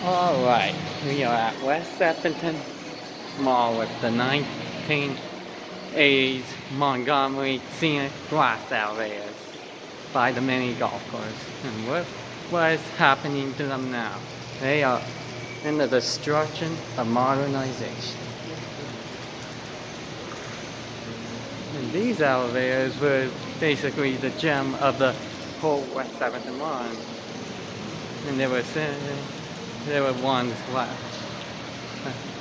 Alright, we are at West Edmonton Mall with the 1980s Montgomery Scenic glass elevators by the mini golf course. And what is happening to them now? They are in the destruction of modernization. And these elevators were basically the gem of the whole West Edmonton Mall. And there were ones left.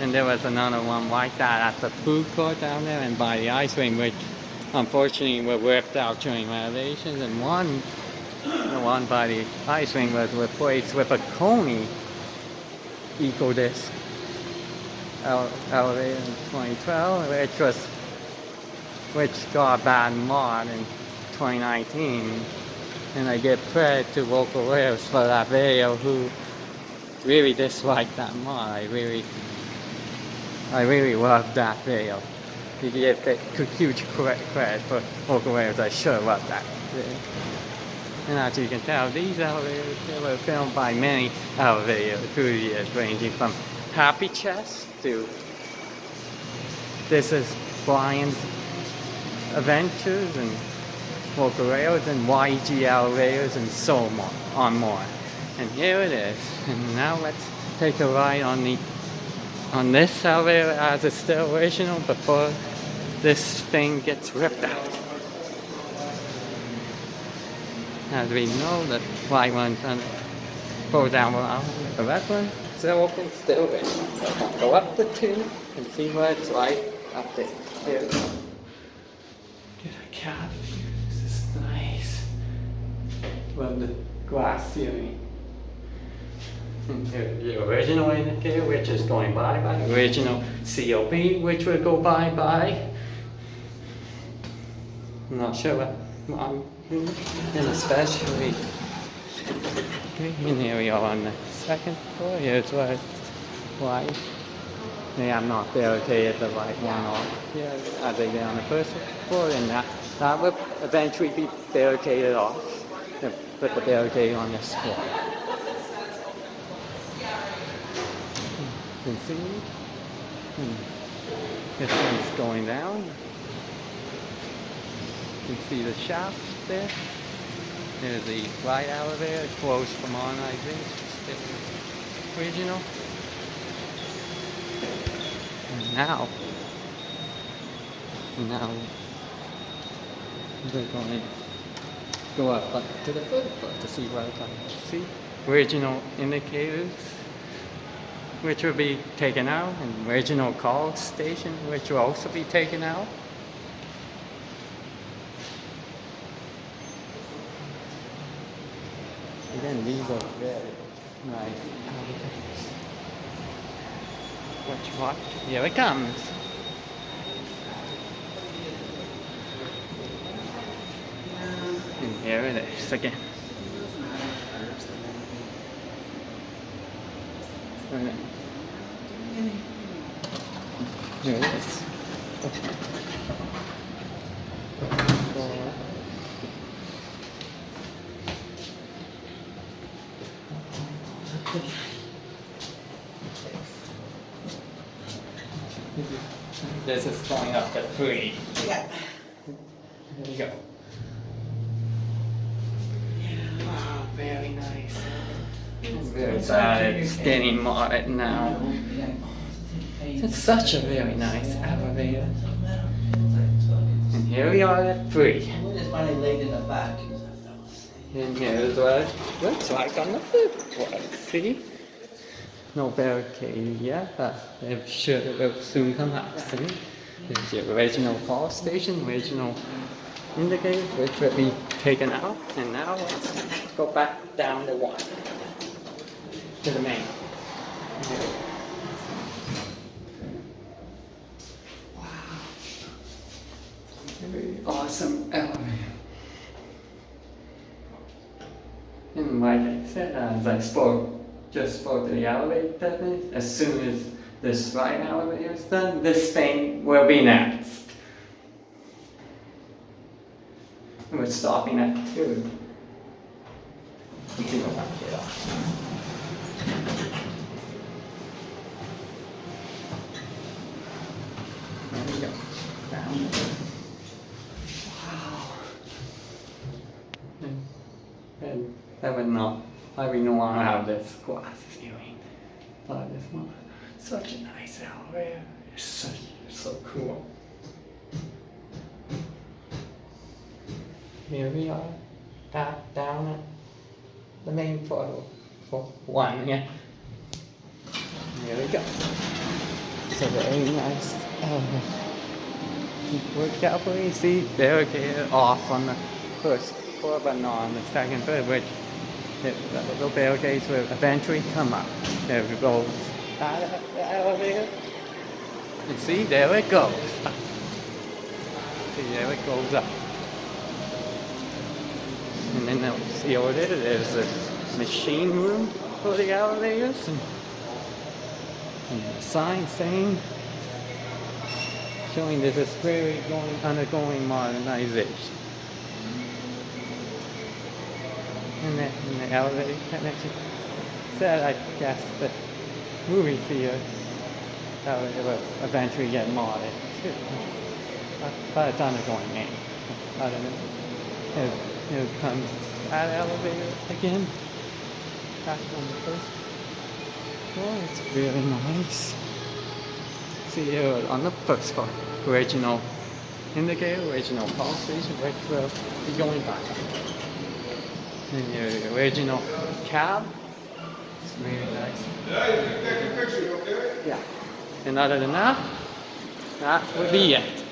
And there was another one like that at the food court down there and by the ice cream, which unfortunately were ripped out during renovations. And the one by the ice cream was replaced with a Kone EcoDisc elevator in 2012, which got a bad mod in 2019. And I give credit to local players for that video who really disliked that mod. I really loved that video. You give huge credit for local players. I sure loved that video. And as you can tell, these elevators, they were filmed by many elevator enthusiasts, ranging from Happy Chest to This Is Brian's Adventures and local rails and YG elevators and so on more. And here it is. And now let's take a ride on this elevator as it's still original before this thing gets ripped out. As we know, the white one's goes down below. The red one still open, still original. So I'll go up the tube and see what it's like up there. Here we go. Get a cab. This is nice. Love the glass ceiling. And here's the original indicator, which is going bye-bye. Original COB, which will go bye-bye. I'm not sure what I'm doing. And especially, okay, and here we are on the second floor. Here's what it's like. They have not barricaded the right one off here as they did on the first floor, and that will eventually be barricaded off. Put the barricade on this floor. You can see this one's going down. You can see the shaft there. There's the light elevator, closed for modernization, original. And now we're going to go up to the third floor to see what it's like. See, original indicators, which will be taken out, and original call station, which will also be taken out. Again, these are very nice elevators. Watch, here it comes. And here it is again. Here it is. This is going up at 3. Yeah. There you go. Wow, very nice. I'm very sad it's getting modded now. It's such a very nice elevator. And here we are at 3. We just finally laid in the back. And here's what it looks like on the 5th floor. See? No barricade yet, but I'm sure it will soon come out. See? There's your original call station, original indicator, which will be taken out. And now let's go back down to 1. To the main. Wow. Very awesome elevator. And like I said, as I just spoke to the elevator technician, as soon as this right elevator is done, this thing will be next. And we're stopping at 2. We can go back here. know why we no longer have this glass ceiling. Oh, this one, such a nice elevator. It's so cool. Here we are, down at the main photo for one, yeah. Here we go. It's a very nice elevator. Look carefully, see, they're okay, off on the first floor, but not on the second floor, which it'll be okay to eventually come up. There we go. The elevator. And see, there it goes. See, there it goes up. And then they'll see over there, there's a machine room for the elevators. And a sign saying, showing that this very undergoing modernization. And the elevator connection said, I guess, the movie theater it will eventually get modded too. But it's undergoing maintenance. I don't know. Here comes that elevator again. Back on the first floor. It's really nice. See here on the first floor, original indicator, original pulse station, which will be going back. And your original cab. It's really nice. Yeah, you can take a picture, okay? Yeah. And other than that, that would be it.